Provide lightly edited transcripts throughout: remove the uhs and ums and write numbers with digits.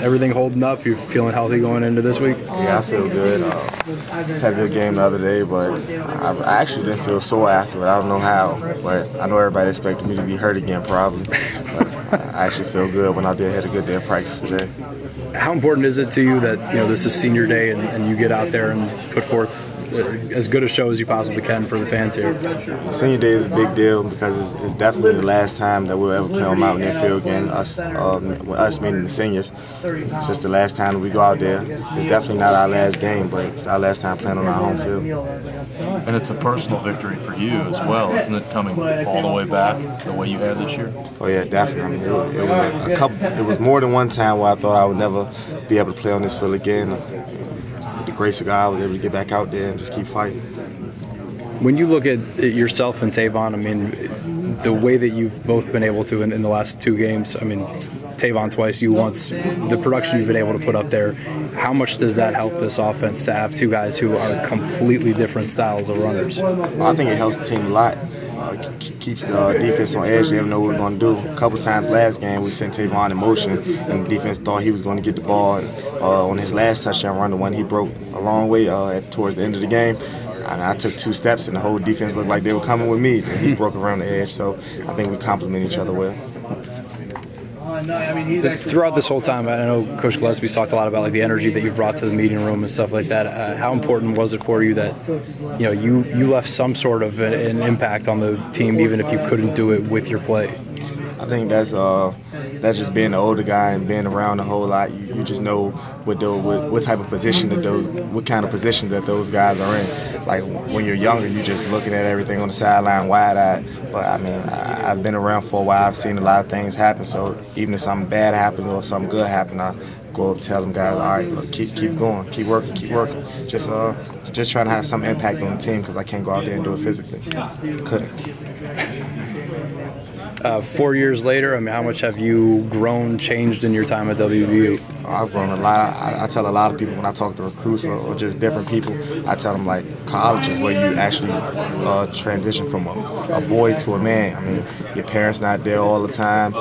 everything holding up? You feeling healthy going into this week? Yeah, I feel good. Had a good game the other day, but I actually didn't feel sore after it. I don't know how, but I know everybody expected me to be hurt again probably. But I actually feel good when I did had a good day of practice today. How important is it to you that this is senior day and you get out there and put forth as good a show as you possibly can for the fans here? Senior day is a big deal because it's definitely the last time that we'll ever play on Mountain Air Field again. Us meaning the seniors. It's just the last time that we go out there. It's definitely not our last game, but it's our last time playing on our home field. And it's a personal victory for you as well, isn't it? Coming all the way back the way you had this year. Oh yeah, definitely. I mean, it was more than one time where I thought I would never be able to play on this field again. With the grace of God, I was able to get back out there and just keep fighting. When you look at yourself and Tavon, I mean, the way that you've both been able to in the last 2 games, I mean, Tavon twice, you once, the production you've been able to put up there, how much does that help this offense to have 2 guys who are completely different styles of runners? Well, I think it helps the team a lot. Keeps the defense on edge. They don't know what we're going to do. A couple times last game, we sent Tavon in motion, and the defense thought he was going to get the ball. And on his last touchdown run, the one he broke a long way towards the end of the game, and I took 2 steps, and the whole defense looked like they were coming with me, and he broke around the edge. So I think we complement each other well. Throughout this whole time, I know Coach Gillespie's talked a lot about the energy that you've brought to the meeting room and stuff like that. How important was it for you that you left some sort of an impact on the team, even if you couldn't do it with your play? I think that's just being the older guy and being around a whole lot. You just know what type of position what kind of position that those guys are in. Like when you're younger, you're just looking at everything on the sideline wide-eyed. But I mean, I've been around for a while. I've seen a lot of things happen. So even if something bad happens or if something good happens, I go up and tell them guys, all right, look, keep going, keep working. Just trying to have some impact on the team because I can't go out there and do it physically. Couldn't. 4 years later, I mean, how much have you grown, changed in your time at WVU? I've grown a lot. I tell a lot of people when I talk to recruits or just different people, I tell them like college is where you actually transition from a boy to a man. I mean, your parents not there all the time.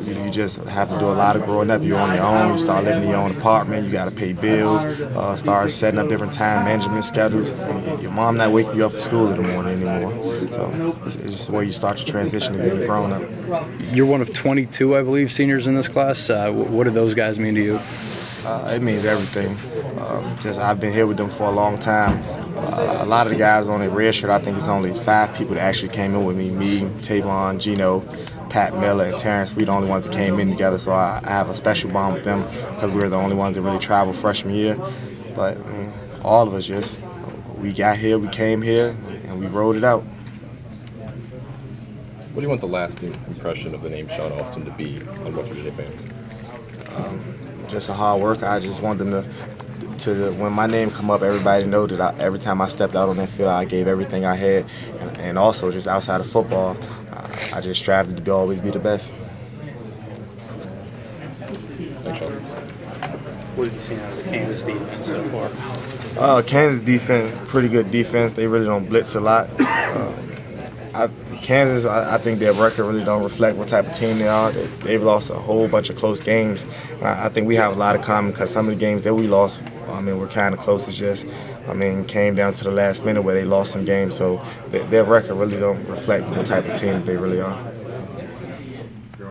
You just have to do a lot of growing up. You're on your own. You start living in your own apartment. You got to pay bills. Start setting up different time management schedules. Your mom not waking you up for school in the morning anymore. So it's just where you start to transition to being a grown up. You're one of 22, I believe, seniors in this class. What do those guys mean to you? It means everything. I've been here with them for a long time. A lot of the guys on the red shirt, I think it's only 5 people that actually came in with me. Me, Tavon, Gino, Pat Miller, and Terrence. We the only ones that came in together, so I have a special bond with them because we were the only ones that really traveled freshman year. But I mean, all of us we got here, we came here, and we rolled it out. What do you want the lasting impression of the name Shawne Alston to be on West Virginia fans? Just a hard worker. I just want them to when my name come up, everybody know that every time I stepped out on that field, I gave everything I had, and also just outside of football, I just strived to always be the best. Thanks, Shawne. What have you seen out of the Kansas defense so far? Kansas defense, pretty good defense. They really don't blitz a lot. Kansas, I think their record really don't reflect what type of team they are. They've lost a whole bunch of close games. I think we have a lot of common because some of the games that we lost, I mean, were kind of close. It's just, I mean, came down to the last minute where they lost some games. So their record really don't reflect what type of team they really are.